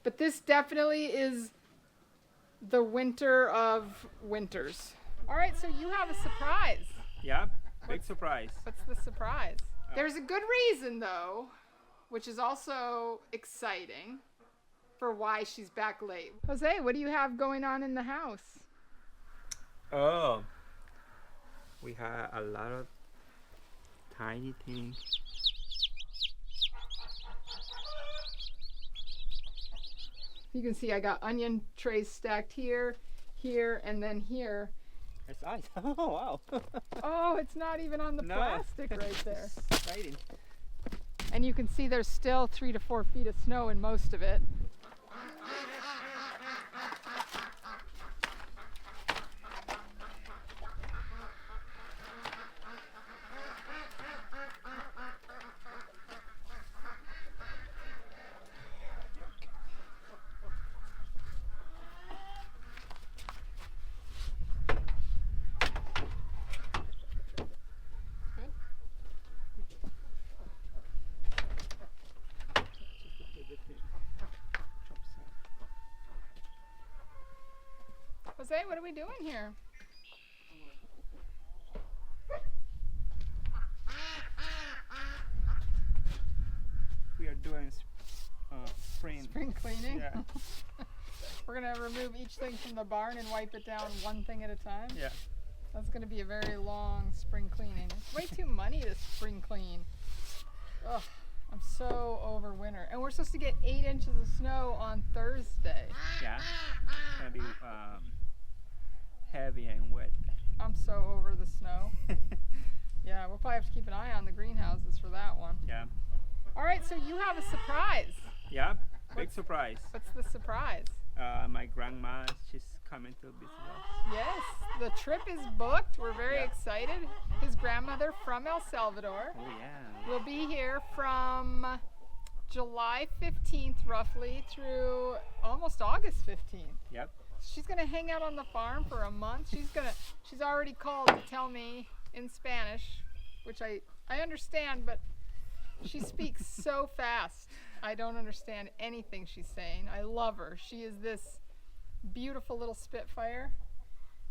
But this definitely is the winter of winters. All right, so you have a surprise. Yep, big surprise. What's the surprise? There's a good reason, though, which is also exciting for why she's back late. Jose, what do you have going on in the house? Oh, we have a lot of tiny things. You can see I got onion trays stacked here, here, and then here. It's ice. Oh, wow. Oh, it's not even on the plastic right there. Exciting. And you can see there's still 3 to 4 feet of snow in most of it. Jose, what are we doing here? We are doing Spring cleaning? Yeah. We're going to remove each thing from the barn and wipe it down one thing at a time? Yeah. That's going to be a very long spring cleaning. It's way too money to spring clean. Ugh, I'm so over winter. And we're supposed to get 8 inches of snow on Thursday. Yeah. It's gonna be heavy and wet. I'm so over the snow. Yeah, we'll probably have to keep an eye on the greenhouses for that one. Yeah. All right, so you have a surprise. Yep, big surprise. What's the surprise? My grandma, she's coming to visit us. Yes, the trip is booked. We're very excited. His grandmother from El Salvador Oh yeah. will be here from July 15th roughly through almost August 15th. Yep. She's gonna hang out on the farm for a month. She's already called to tell me in Spanish, which I understand, but she speaks so fast. I don't understand anything she's saying. I love her. She is this beautiful little Spitfire.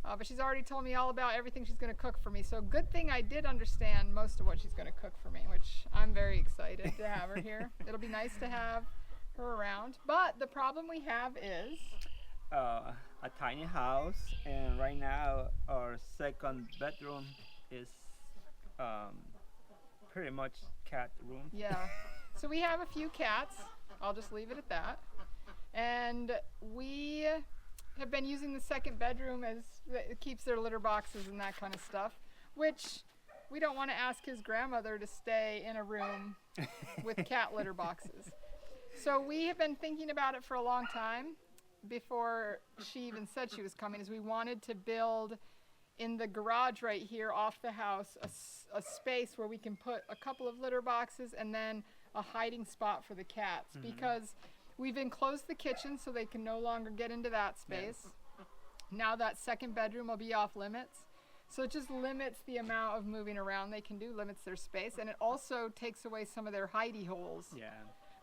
But she's already told me all about everything she's going to cook for me. So good thing I did understand most of what she's going to cook for me, which I'm very excited to have her here. It'll be nice to have her around. But the problem we have is a tiny house, and right now our second bedroom is pretty much cat room. Yeah. So we have a few cats. I'll just leave it at that. And we have been using the second bedroom as it keeps their litter boxes and that kind of stuff, which we don't want to ask his grandmother to stay in a room with cat litter boxes. So we have been thinking about it for a long time before she even said she was coming, is we wanted to build in the garage right here off the house a space where we can put a couple of litter boxes and then a hiding spot for the cats, because we've enclosed the kitchen so they can no longer get into that space. Yes. Now that second bedroom will be off limits. So it just limits the amount of moving around they can do, limits their space, and it also takes away some of their hidey holes. Yeah.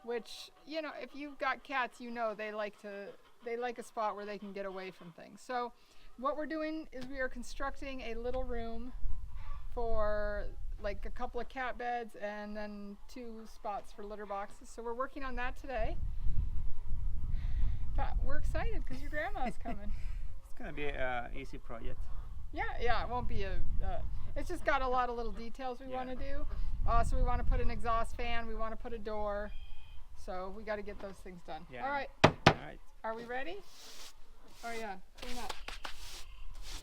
Which, you know, if you've got cats, you know they like a spot where they can get away from things. So what we're doing is we are constructing a little room for like a couple of cat beds and then 2 spots for litter boxes. So we're working on that today. But we're excited because your grandma's coming. It's gonna be an easy project. Yeah, it won't be it's just got a lot of little details we want to do. So we want to put an exhaust fan, we want to put a door. So we got to get those things done. Yeah. All right. Are we ready? Oh yeah, clean up.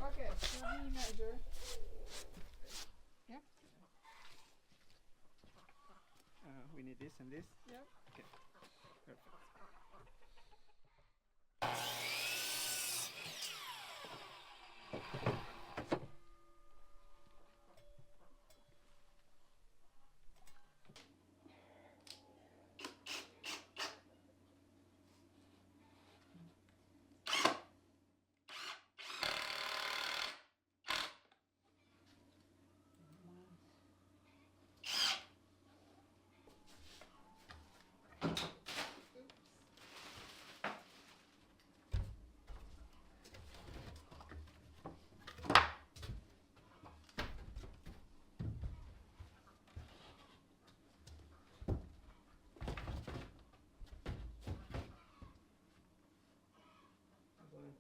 Okay, so we measure. Yep. We need this and this. Yep. Okay. Perfect.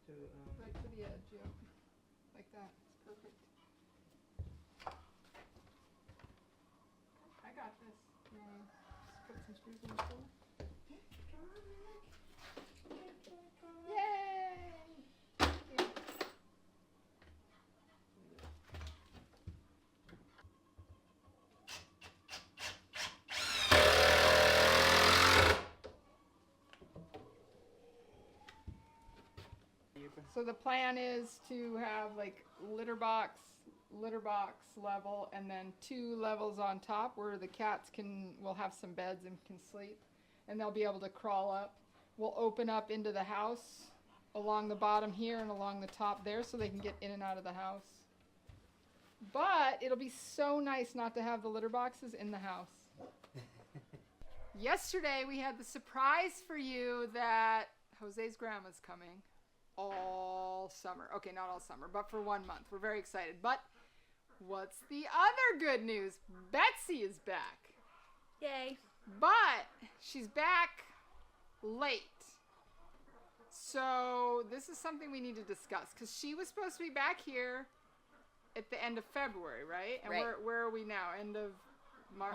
to. Right to the edge, yeah. Like that. It's perfect. I got this. You wanna just put some screws in the floor? Yay! Yeah. So the plan is to have like litter box level, and then 2 levels on top where the cats will have some beds and can sleep, and they'll be able to crawl up. We'll open up into the house along the bottom here and along the top there so they can get in and out of the house. But it'll be so nice not to have the litter boxes in the house. Yesterday we had the surprise for you that Jose's grandma's coming all summer. Okay, not all summer, but for 1 month. We're very excited. But what's the other good news? Betsy is back. Yay. But she's back late. So this is something we need to discuss because she was supposed to be back here at the end of February, right? And Right. where are we now? End of March.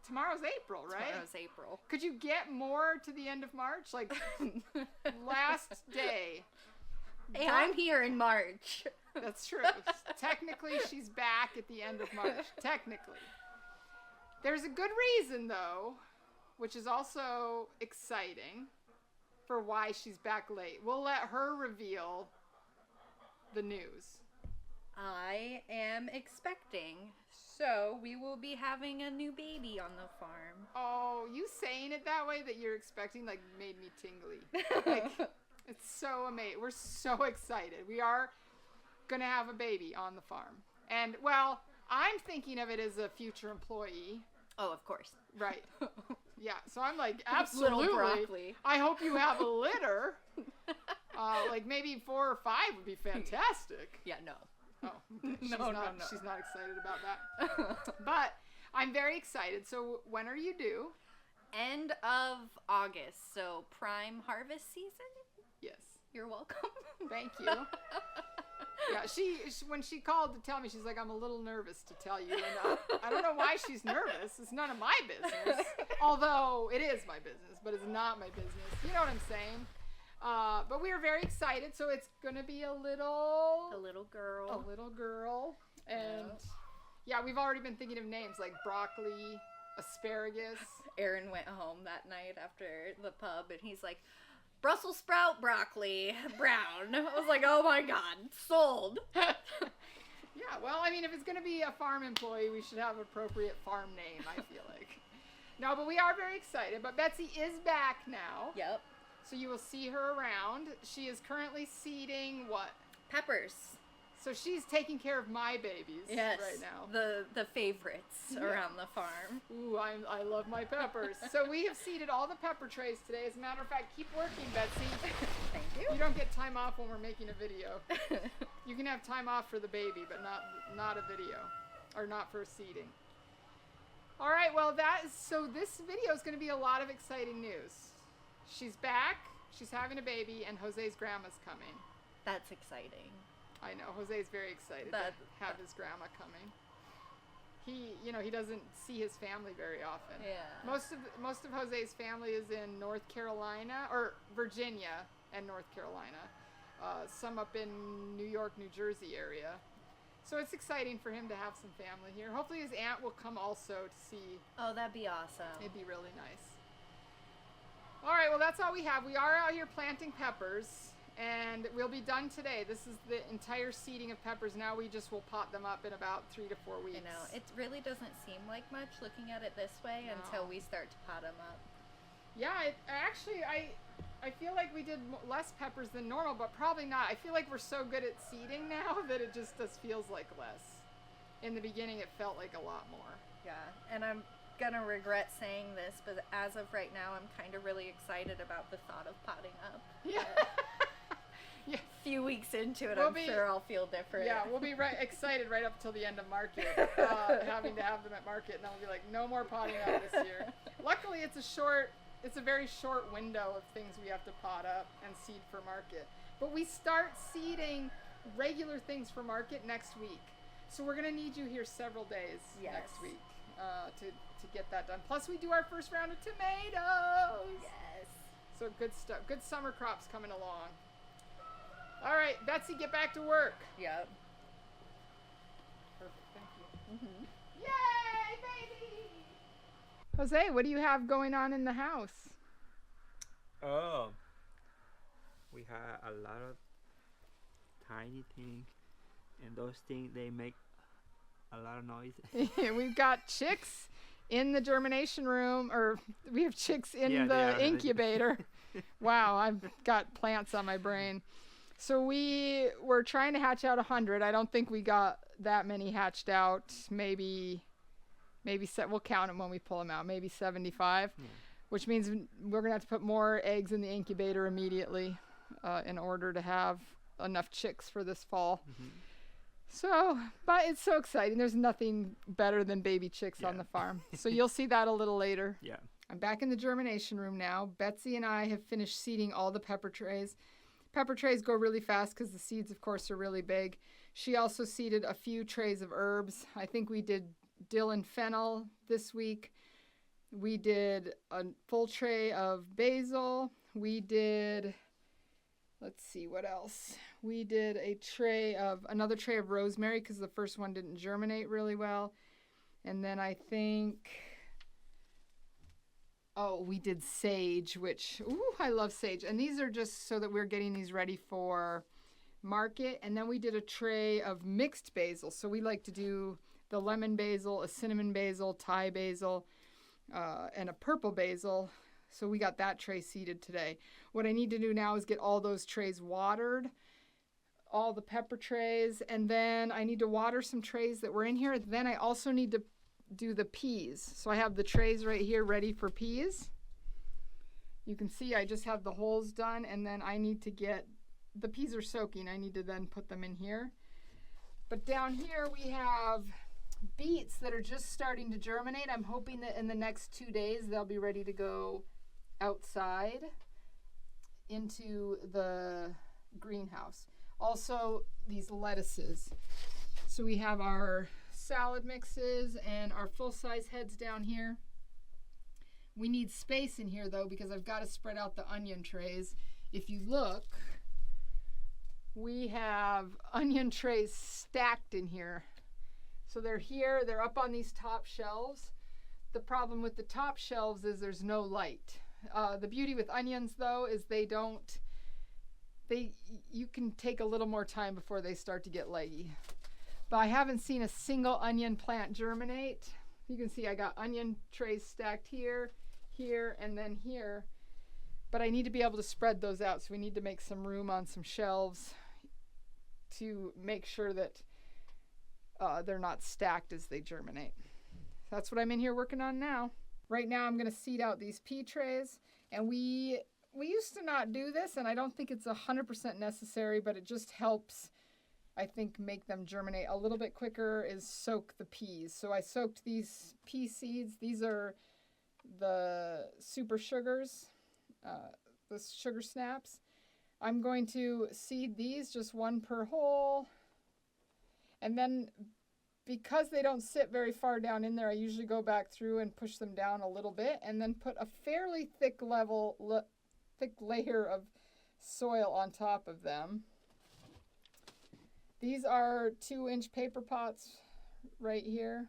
Tomorrow's April, right? Tomorrow's April. Could you get more to the end of March? Like last day. Hey, I'm here in March. That's true. Technically, she's back at the end of March. Technically. There's a good reason, though, which is also exciting, for why she's back late. We'll let her reveal the news. I am expecting, so we will be having a new baby on the farm. Oh, you saying it that way that you're expecting, like, made me tingly. Like, it's so amazing. We're so excited. We are going to have a baby on the farm. And, well, I'm thinking of it as a future employee. Oh, of course. Right. Yeah, so I'm like, absolutely. Little broccoli. I hope you have a litter. Like maybe 4 or 5 would be fantastic. Yeah, no. Oh, okay. She's No. She's not excited about that. But I'm very excited. So when are you due? End of August, so prime harvest season. Yes. You're welcome. Thank you. Yeah, she when she called to tell me, she's like, I'm a little nervous to tell you. And I don't know why she's nervous. It's none of my business. Although it is my business, but it's not my business. You know what I'm saying? But we are very excited. So it's going to be a little girl. A little girl. And yeah, we've already been thinking of names like broccoli, asparagus. Aaron went home that night after the pub, and he's like, Brussels sprout broccoli brown. I was like, oh my god, sold. Yeah, well, I mean, if it's going to be a farm employee, we should have an appropriate farm name, I feel like. No, but we are very excited. But Betsy is back now. Yep. So you will see her around. She is currently seeding what? Peppers. So she's taking care of my babies Yes. right now. The favorites around the farm. Ooh, I love my peppers. So we have seeded all the pepper trays today. As a matter of fact, keep working, Betsy. Thank you. You don't get time off when we're making a video. You can have time off for the baby, but not a video, or not for seeding. All right, well so this video is going to be a lot of exciting news. She's back, she's having a baby, and Jose's grandma's coming. That's exciting. I know, Jose's very excited to have his grandma coming. He doesn't see his family very often. Yeah. Most of Jose's family is in North Carolina, or Virginia and North Carolina. Some up in New York, New Jersey area. So it's exciting for him to have some family here. Hopefully his aunt will come also to see. Oh, that'd be awesome. It'd be really nice. All right, well, that's all we have. We are out here planting peppers, and we'll be done today. This is the entire seeding of peppers. Now we just will pot them up in about 3 to 4 weeks. You know, it really doesn't seem like much looking at it this way until we start to pot them up. Yeah, I feel like we did less peppers than normal, but probably not. I feel like we're so good at seeding now that it just feels like less. In the beginning, it felt like a lot more. Yeah, and I'm gonna regret saying this, but as of right now, I'm kind of really excited about the thought of potting up. Yeah. Yeah. A few weeks into it, We'll I'm be- sure I'll feel different. Yeah, we'll be excited right up till the end of market, having to have them at market, and then we'll be like, no more potting up this year. Luckily, it's a short it's a very short window of things we have to pot up and seed for market. But we start seeding regular things for market next week. So we're gonna need you here several days next week to get that done. Plus we do our first round of tomatoes. Yes. So good stuff. Good summer crops coming along. All right, Betsy, get back to work. Yep. Perfect, thank you. Mhm. Yay, baby! Jose, what do you have going on in the house? Oh, we have a lot of tiny things, and those things they make a lot of noise. We've got chicks in the germination room, or we have chicks in the incubator. Wow, I've got plants on my brain. So we were trying to hatch out 100. I don't think we got that many hatched out. Maybe we'll count them when we pull them out. Maybe 75, which means we're gonna have to put more eggs in the incubator immediately in order to have enough chicks for this fall. Mm-hmm. So, but it's so exciting. There's nothing better than baby chicks on the farm. So you'll see that a little later. Yeah. I'm back in the germination room now. Betsy and I have finished seeding all the pepper trays. Pepper trays go really fast because the seeds, of course, are really big. She also seeded a few trays of herbs. I think we did dill and fennel this week. We did a full tray of basil. We did, let's see, what else? We did another tray of rosemary because the first one didn't germinate really well. And then I think, we did sage, which, I love sage. And these are just so that we're getting these ready for market. And then we did a tray of mixed basil. So we like to do the lemon basil, a cinnamon basil, Thai basil, and a purple basil. So we got that tray seeded today. What I need to do now is get all those trays watered, all the pepper trays, and then I need to water some trays that were in here. Then I also need to do the peas. So I have the trays right here ready for peas. You can see I just have the holes done, and then I need to get, the peas are soaking. I need to then put them in here. But down here we have beets that are just starting to germinate. I'm hoping that in the next 2 days they'll be ready to go outside into the greenhouse. Also, these lettuces. So we have our salad mixes and our full-size heads down here. We need space in here though because I've got to spread out the onion trays. If you look, we have onion trays stacked in here. So they're here, they're up on these top shelves. The problem with the top shelves is there's no light. The beauty with onions though is you can take a little more time before they start to get leggy. But I haven't seen a single onion plant germinate. You can see I got onion trays stacked here, here, and then here. But I need to be able to spread those out, so we need to make some room on some shelves to make sure that they're not stacked as they germinate. That's what I'm in here working on now. Right now I'm going to seed out these pea trays, and we used to not do this, and I don't think it's 100% necessary, but it just helps, I think, make them germinate a little bit quicker, is soak the peas. So I soaked these pea seeds. These are the super sugars, the sugar snaps. I'm going to seed these, just one per hole. And then because they don't sit very far down in there, I usually go back through and push them down a little bit and then put a fairly thick layer of soil on top of them. These are 2-inch paper pots right here.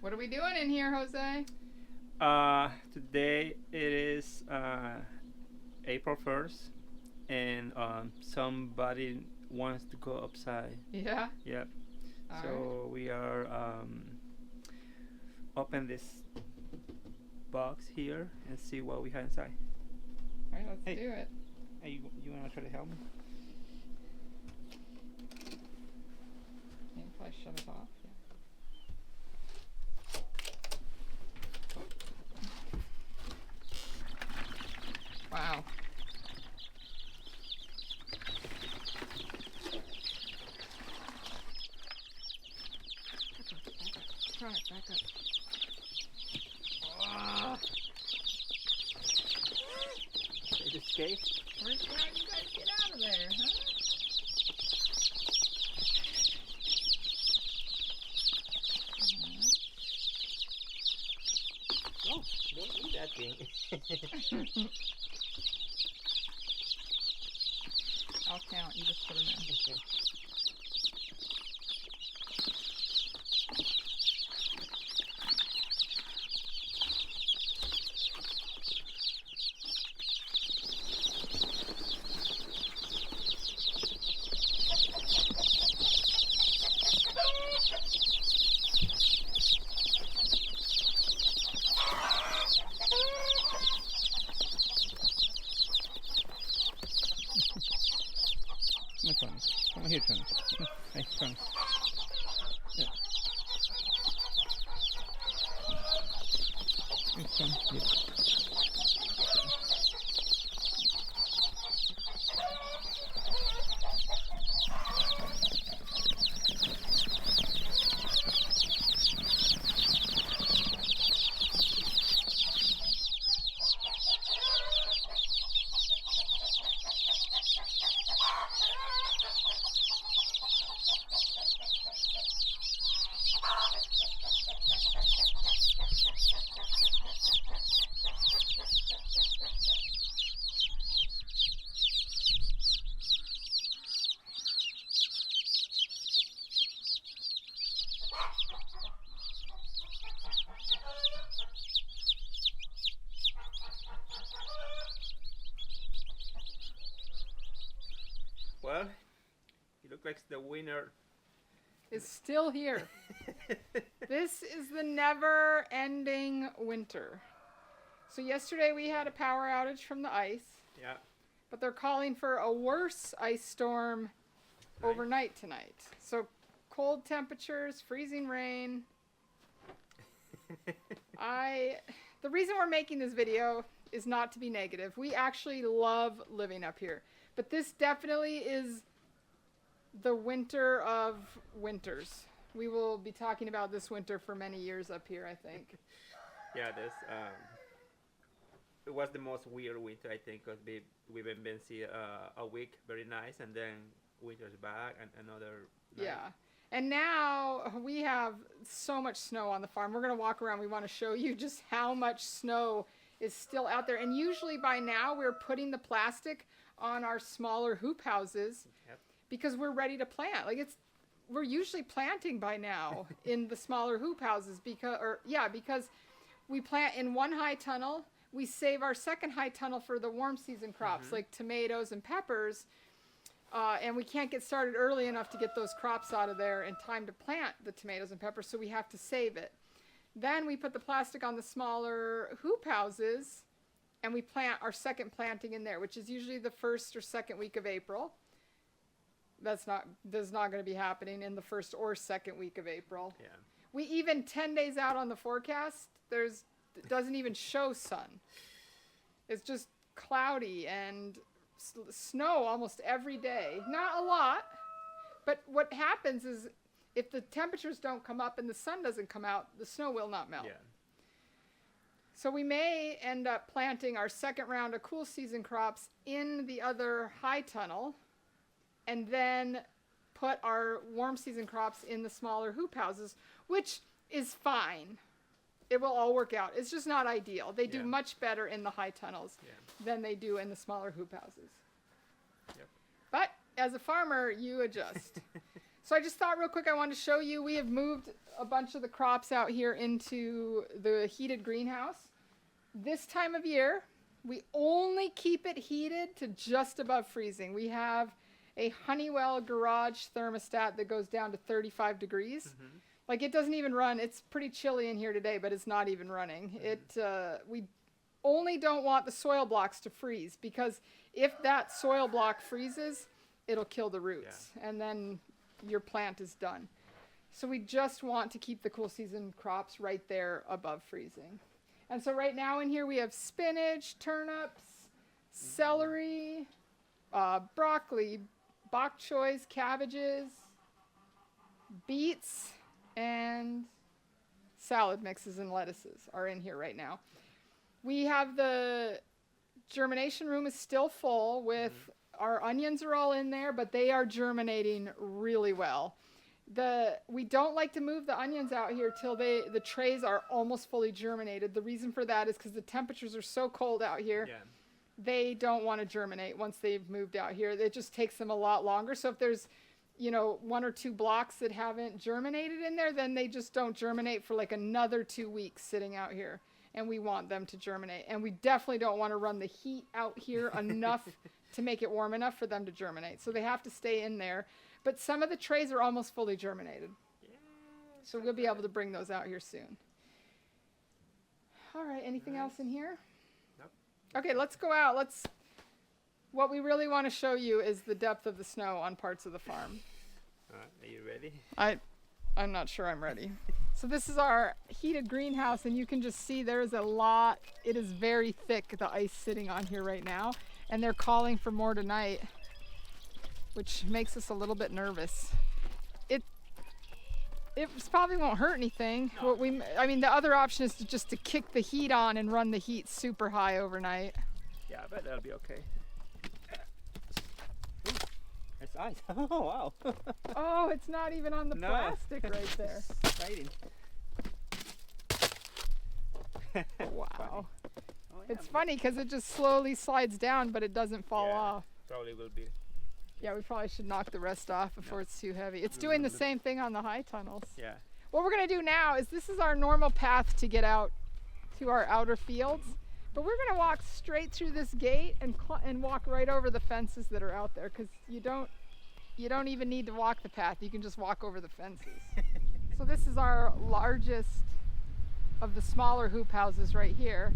What are we doing in here, Jose? Today it is April 1st, and somebody wants to go outside. Yeah? Yep. All So right. we are open this box here and see what we have inside. All right, let's Hey. do it. Hey, you want to try to help me? And I shut it off. Wow. Back up. Oh. They escaped. Where'd you guys get out of there, huh? Oh, don't eat that thing. I'll count. You just put them in. Okay. No Tony. Come here, Tony. Hey, Tony. Yeah. Hey, Tony. Yeah. Well, it looks like the winner. Is still here. This is the never-ending winter. So yesterday we had a power outage from the ice, Yeah. but they're calling for a worse ice storm overnight tonight. So cold temperatures, freezing rain. The reason we're making this video is not to be negative. We actually love living up here. But this definitely is the winter of winters. We will be talking about this winter for many years up here, I think. Yeah, this it was the most weird winter, I think, because we've been busy a week, very nice, and then winter's back and another night. Yeah. And now we have so much snow on the farm. We're going to walk around. We want to show you just how much snow is still out there. And usually by now we're putting the plastic on our smaller hoop houses. Yep. Because we're ready to plant. We're usually planting by now in the smaller hoop houses because we plant in one high tunnel. We save our second high tunnel for the warm season crops like tomatoes and peppers. And we can't get started early enough to get those crops out of there in time to plant the tomatoes and peppers, so we have to save it. Then we put the plastic on the smaller hoop houses and we plant our second planting in there, which is usually the first or second week of April. That's not going to be happening in the first or second week of April. Yeah. We even 10 days out on the forecast, it doesn't even show sun. It's just cloudy and snow almost every day. Not a lot, but what happens is if the temperatures don't come up and the sun doesn't come out, the snow will not melt. Yeah. So we may end up planting our second round of cool season crops in the other high tunnel, and then put our warm season crops in the smaller hoop houses, which is fine. It will all work out. It's just not ideal. They do much better in the high tunnels than they do in the smaller hoop houses. Yep. But as a farmer, you adjust. So I just thought real quick I wanted to show you, we have moved a bunch of the crops out here into the heated greenhouse. This time of year, we only keep it heated to just above freezing. We have a Honeywell garage thermostat that goes down to 35 degrees. Mm-hmm. Like it doesn't even run. It's pretty chilly in here today, but it's not even running. We only don't want the soil blocks to freeze, because if that soil block freezes, it'll kill the roots and then your plant is done. So we just want to keep the cool season crops right there above freezing. And so right now in here we have spinach, turnips, celery, broccoli, bok choys, cabbages, beets, and salad mixes and lettuces are in here right now. We have the germination room is still full with our onions are all in there, but they are germinating really well. We don't like to move the onions out here till the trays are almost fully germinated. The reason for that is because the temperatures are so cold out here. Yeah. They don't want to germinate once they've moved out here. It just takes them a lot longer. So if there's, 1 or 2 blocks that haven't germinated in there, then they just don't germinate for like another 2 weeks sitting out here. And we want them to germinate. And we definitely don't want to run the heat out here enough to make it warm enough for them to germinate. So they have to stay in there. But some of the trays are almost fully germinated. Yeah, So we'll be able to bring those out here soon. All right, anything else in here? Nope. Okay, let's go out. What we really want to show you is the depth of the snow on parts of the farm. Are you ready? I'm not sure I'm ready. So this is our heated greenhouse, and you can just see there's a lot. It is very thick, the ice sitting on here right now, and they're calling for more tonight, which makes us a little bit nervous. It probably won't hurt anything. No. The other option is just to kick the heat on and run the heat super high overnight. Yeah, I bet that'll be okay. It's ice. Oh, wow. Oh, it's not even on the No. plastic right there. Exciting. Wow. Oh, yeah. It's funny because it just slowly slides down, but it doesn't fall Yeah. off. Probably will be. Yeah, we probably should knock the rest off before it's too heavy. It's doing the same thing on the high tunnels. Yeah. What we're going to do now is this is our normal path to get out to our outer fields. But we're going to walk straight through this gate and walk right over the fences that are out there, because you don't even need to walk the path. You can just walk over the fences. So this is our largest of the smaller hoop houses right here.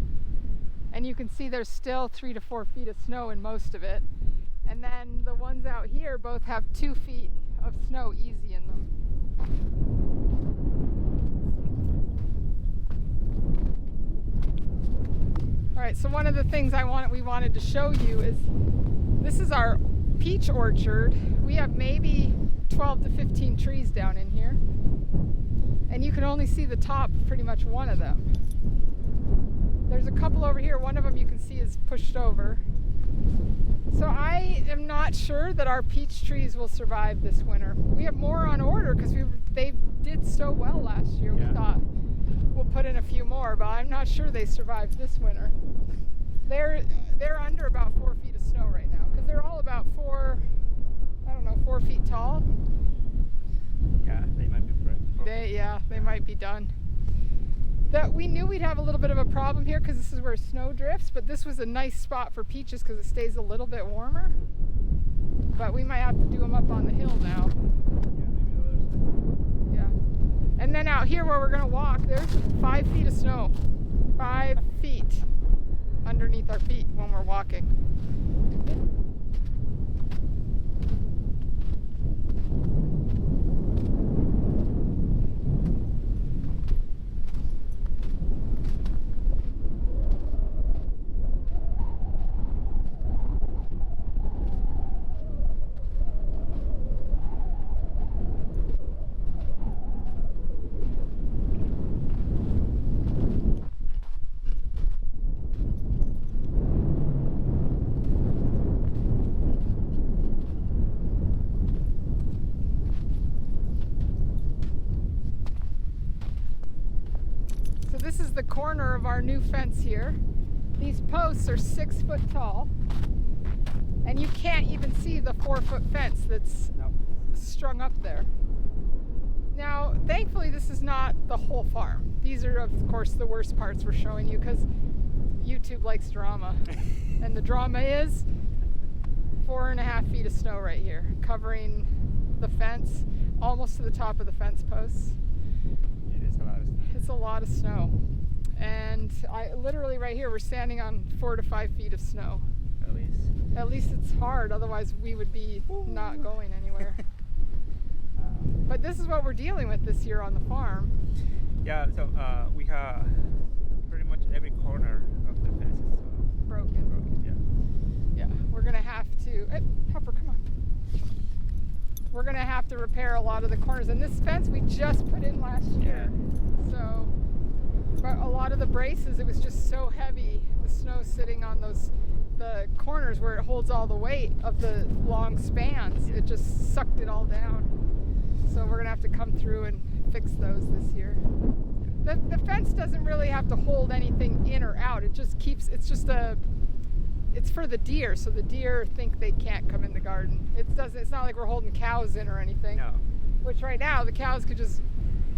And you can see there's still 3 to 4 feet of snow in most of it. And then the ones out here both have 2 feet of snow easy in them. All right, so one of the things we wanted to show you is this is our peach orchard. We have maybe 12 to 15 trees down in here. And you can only see the top of pretty much one of them. There's a couple over here. One of them you can see is pushed over. So I am not sure that our peach trees will survive this winter. We have more on order because they did so well last year. Yeah. We thought we'll put in a few more, but I'm not sure they survived this winter. They're under about 4 feet of snow right now because they're all about 4 feet tall. Yeah, they might be broken. They might be done. We knew we'd have a little bit of a problem here because this is where snow drifts, but this was a nice spot for peaches because it stays a little bit warmer. But we might have to do them up on the hill now. Yeah. And then out here where we're going to walk, there's 5 feet of snow. 5 feet underneath our feet when we're walking. This is the corner of our new fence here. These posts are 6 foot tall, and you can't even see the 4-foot fence that's strung up there. Now, thankfully, this is not the whole farm. These are, of course, the worst parts we're showing you because YouTube likes drama. And the drama is 4.5 feet of snow right here, covering the fence, almost to the top of the fence posts. It is a lot of stuff. It's a lot of snow. And literally right here, we're standing on 4 to 5 feet of snow. At least. At least it's hard, otherwise we would be not going anywhere. But this is what we're dealing with this year on the farm. Yeah, so we have pretty much every corner of the fence is Broken. broken. Yeah. Yeah, we're gonna have to. Hey, Pepper, come on. We're gonna have to repair a lot of the corners, and this fence we just put in last year. So, but a lot of the braces, it was just so heavy. The snow sitting on the corners where it holds all the weight of the long spans. It just sucked it all down. So we're gonna have to come through and fix those this year. The fence doesn't really have to hold anything in or out. It just keeps. It's for the deer, so the deer think they can't come in the garden. It's not like we're holding cows in or anything. No. Which right now the cows could just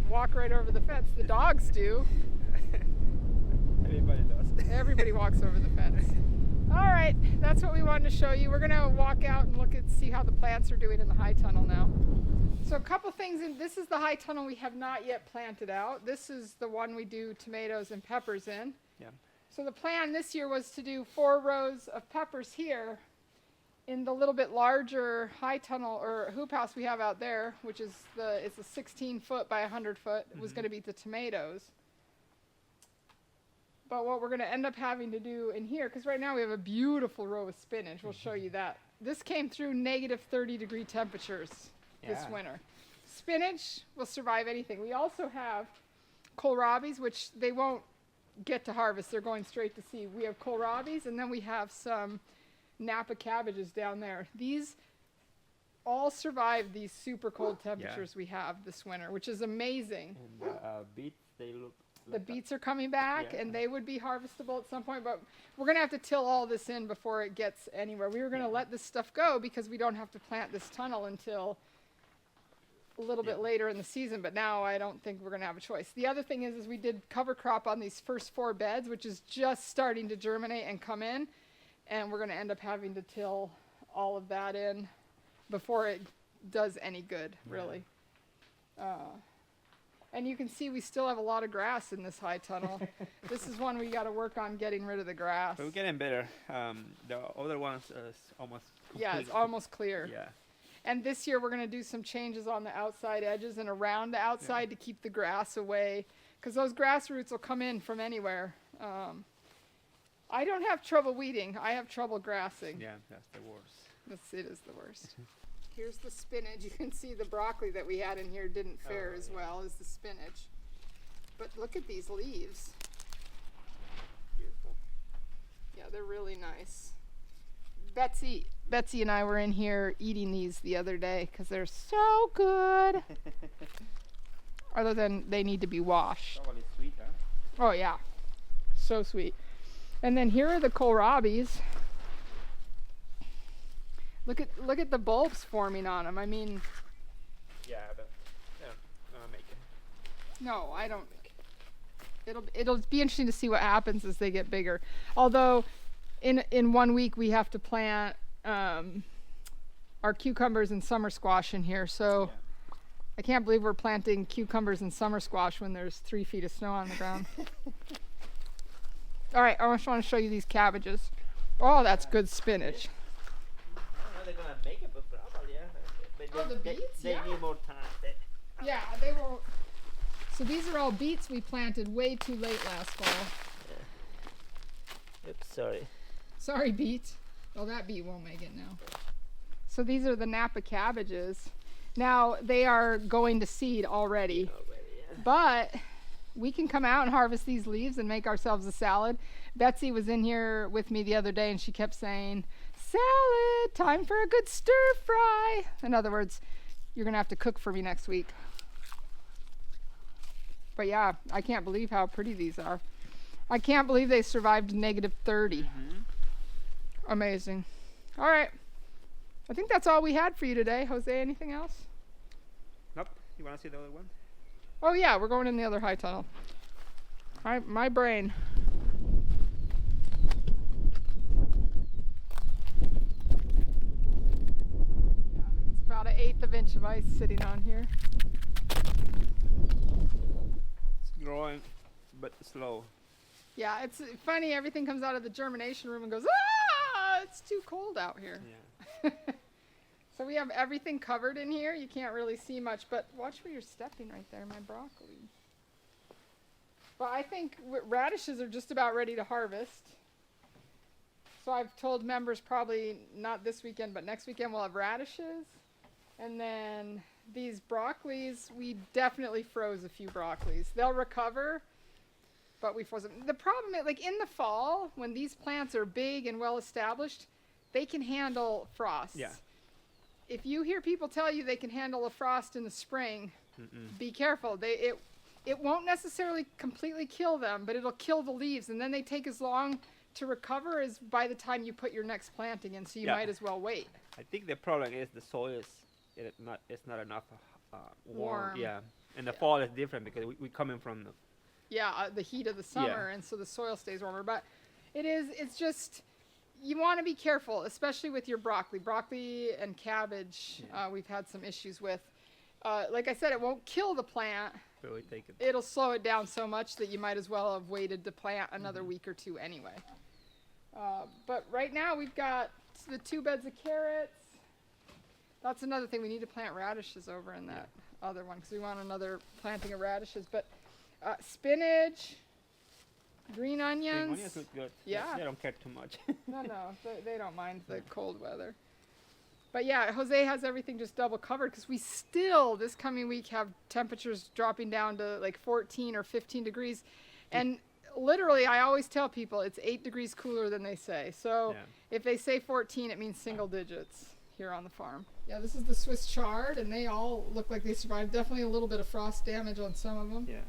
walk right over the fence. The dogs do. Everybody does. Everybody walks over the fence. All right, that's what we wanted to show you. We're gonna walk out and see how the plants are doing in the high tunnel now. So a couple things, this is the high tunnel we have not yet planted out. This is the one we do tomatoes and peppers in. Yeah. So the plan this year was to do 4 rows of peppers here in the little bit larger high tunnel or hoop house we have out there, which is it's a 16 foot by 100 foot. It was going to be the tomatoes. But what we're going to end up having to do in here, because right now we have a beautiful row of spinach. We'll show you that. This came through negative 30-degree temperatures this winter. Spinach will survive anything. We also have kohlrabis, which they won't get to harvest. They're going straight to seed. We have kohlrabis, and then we have some Napa cabbages down there. These all survive these super cold temperatures we have this winter, which is amazing. And beets, they look. The beets are coming back, and they would be harvestable at some point, but we're going to have to till all this in before it gets anywhere. We were going to let this stuff go because we don't have to plant this tunnel until a little bit later in the season, but now I don't think we're going to have a choice. The other thing is we did cover crop on these first 4 beds, which is just starting to germinate and come in, and we're going to end up having to till all of that in before it does any good, really. And you can see we still have a lot of grass in this high tunnel. This is one we got to work on getting rid of the grass. But we're getting better. The other ones is almost Yeah, it's completely- almost clear. Yeah. And this year we're going to do some changes on the outside edges and around the outside to keep the grass away, because those grass roots will come in from anywhere. I don't have trouble weeding. I have trouble grassing. Yeah, that's the worst. It is the worst. Here's the spinach. You can see the broccoli that we had in here didn't fare as well as the spinach. But look at these leaves. Beautiful. Yeah, they're really nice. Betsy and I were in here eating these the other day because they're so good. Other than they need to be washed. Probably sweet, huh? Oh yeah, so sweet. And then here are the kohlrabis. Look at the bulbs forming on them. I mean, Yeah, but don't make it. no, I don't. It'll be interesting to see what happens as they get bigger. Although, in 1 week we have to plant our cucumbers and summer squash in here. So I can't believe we're planting cucumbers and summer squash when there's 3 feet of snow on the ground. All right, I just want to show you these cabbages. Oh, that's good spinach. I don't know they're gonna make it, but probably yeah. Oh, the beets? They Yeah. need more time. Yeah, they will. So these are all beets we planted way too late last fall. Oops, sorry. Sorry, beet. Oh, that beet won't make it now. So these are the Napa cabbages. Now they are going to seed already, but we can come out and harvest these leaves and make ourselves a salad. Betsy was in here with me the other day and she kept saying, "Salad, time for a good stir fry." In other words, you're gonna have to cook for me next week. But yeah, I can't believe how pretty these are. I can't believe they survived negative 30. Amazing. All right. I think that's all we had for you today. Jose, anything else? Nope. You wanna see the other one? Oh yeah, we're going in the other high tunnel. My brain. It's about an 1/8 of an inch of ice sitting on here. It's growing, but slow. Yeah, it's funny. Everything comes out of the germination room and goes, "Ah, it's too cold out here." Yeah. So we have everything covered in here. You can't really see much, but watch where you're stepping right there, my broccoli. But I think radishes are just about ready to harvest. So I've told members probably not this weekend, but next weekend we'll have radishes. And then these broccolis, we definitely froze a few broccolis. They'll recover, but we froze them. The problem is, like in the fall, when these plants are big and well established, they can handle frosts. Yeah. If you hear people tell you they can handle a frost in the spring, be careful. It won't necessarily completely kill them, but it'll kill the leaves, and then they take as long to recover as by the time you put your next planting in, so you might as well wait. I think the problem is the soil is it's not enough warm. Yeah, and the fall is different because we coming from the heat of the summer, and so the soil stays warmer. But it's just, you want to be careful, especially with your broccoli and cabbage. We've had some issues with. Like I said, it won't kill the plant. Really take it. It'll slow it down so much that you might as well have waited to plant another week or two anyway. But right now we've got the 2 beds of carrots. That's another thing. We need to plant radishes over in that other one because we want another planting of radishes. But spinach, green onions. Onions look good. Yeah. They don't care too much. No, they don't mind the cold weather. But yeah, Jose has everything just double covered because we still, this coming week, have temperatures dropping down to like 14 or 15 degrees. And literally, I always tell people it's 8 degrees cooler than they say. So if they say 14, it means single digits here on the farm. Yeah, this is the Swiss chard, and they all look like they survived. Definitely a little bit of frost damage on some of them. Yeah.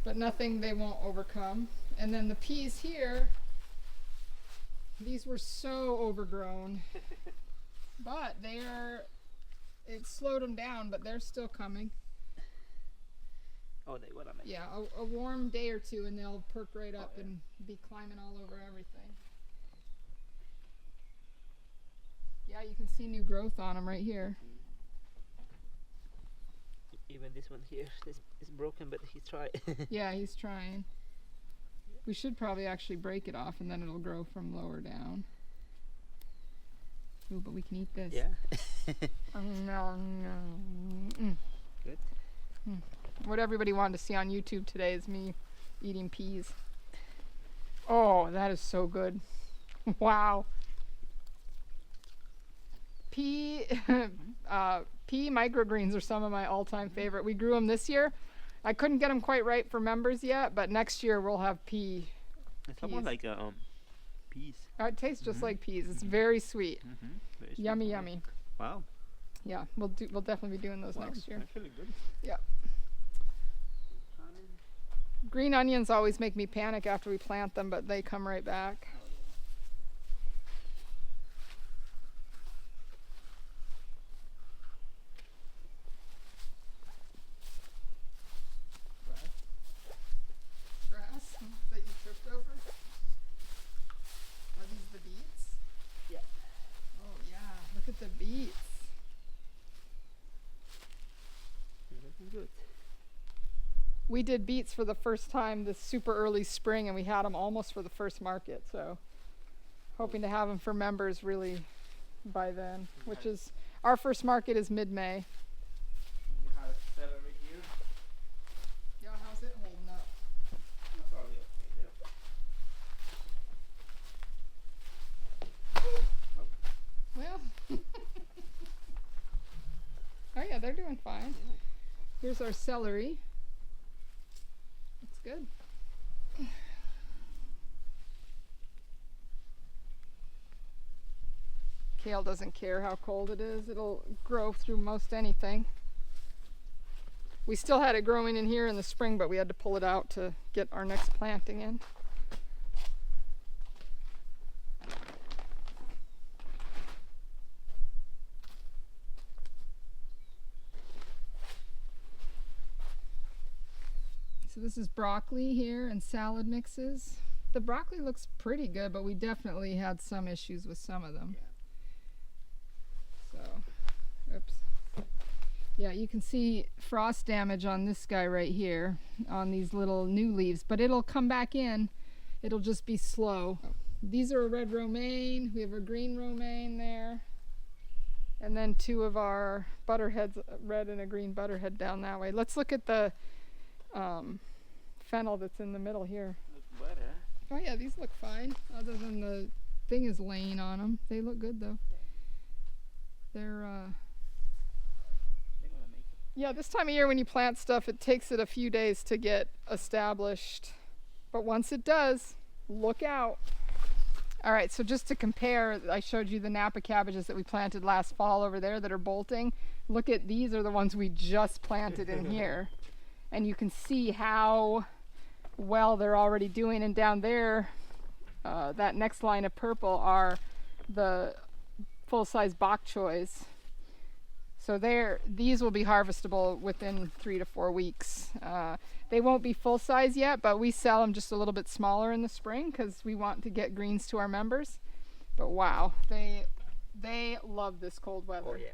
But nothing they won't overcome. And then the peas here, these were so overgrown. But it slowed them down, but they're still coming. Oh, they will. Yeah, a warm day or two and they'll perk right up and be climbing all over everything. Yeah, you can see new growth on them right here. Even this one here is broken, but he's trying. Yeah, he's trying. We should probably actually break it off and then it'll grow from lower down. Ooh, but we can eat this. Yeah. Good. What everybody wanted to see on YouTube today is me eating peas. Oh, that is so good. Wow. Pea microgreens are some of my all-time favorite. We grew them this year. I couldn't get them quite right for members yet, but next year we'll have peas. It's almost like peas. It tastes just like peas. It's very sweet. Very sweet. Yummy, yummy. Wow. Yeah, we'll definitely be doing those next year. That's really good. Yeah. Green onions always make me panic after we plant them, but they come right back. Grass that you tripped over? Are these the beets? Yeah. Oh yeah, look at the beets. Looking good. We did beets for the first time this super early spring, and we had them almost for the first market. So, hoping to have them for members really by then, which is our first market is mid-May. You have celery here. Yeah, how's it holding up? Probably okay. Well, oh yeah, they're doing fine. Here's our celery. It's good. Kale doesn't care how cold it is. It'll grow through most anything. We still had it growing in here in the spring, but we had to pull it out to get our next planting in. So this is broccoli here and salad mixes. The broccoli looks pretty good, but we definitely had some issues with some of them. So, oops. Yeah, you can see frost damage on this guy right here, on these little new leaves, but it'll come back in. It'll just be slow. These are a red romaine. We have a green romaine there. And then 2 of our butterheads, a red and a green butterhead down that way. Let's look at the fennel that's in the middle here. Looks better. Oh yeah, these look fine, other than the thing is laying on them. They look good though. They're gonna make it. yeah, this time of year when you plant stuff, it takes it a few days to get established. But once it does, look out. All right, so just to compare, I showed you the Napa cabbages that we planted last fall over there that are bolting. Look at, these are the ones we just planted in here. And you can see how well they're already doing. And down there, that next line of purple are the full-size bok choys. So these will be harvestable within 3 to 4 weeks. They won't be full size yet, but we sell them just a little bit smaller in the spring because we want to get greens to our members. But wow, they love this cold weather. Oh yeah.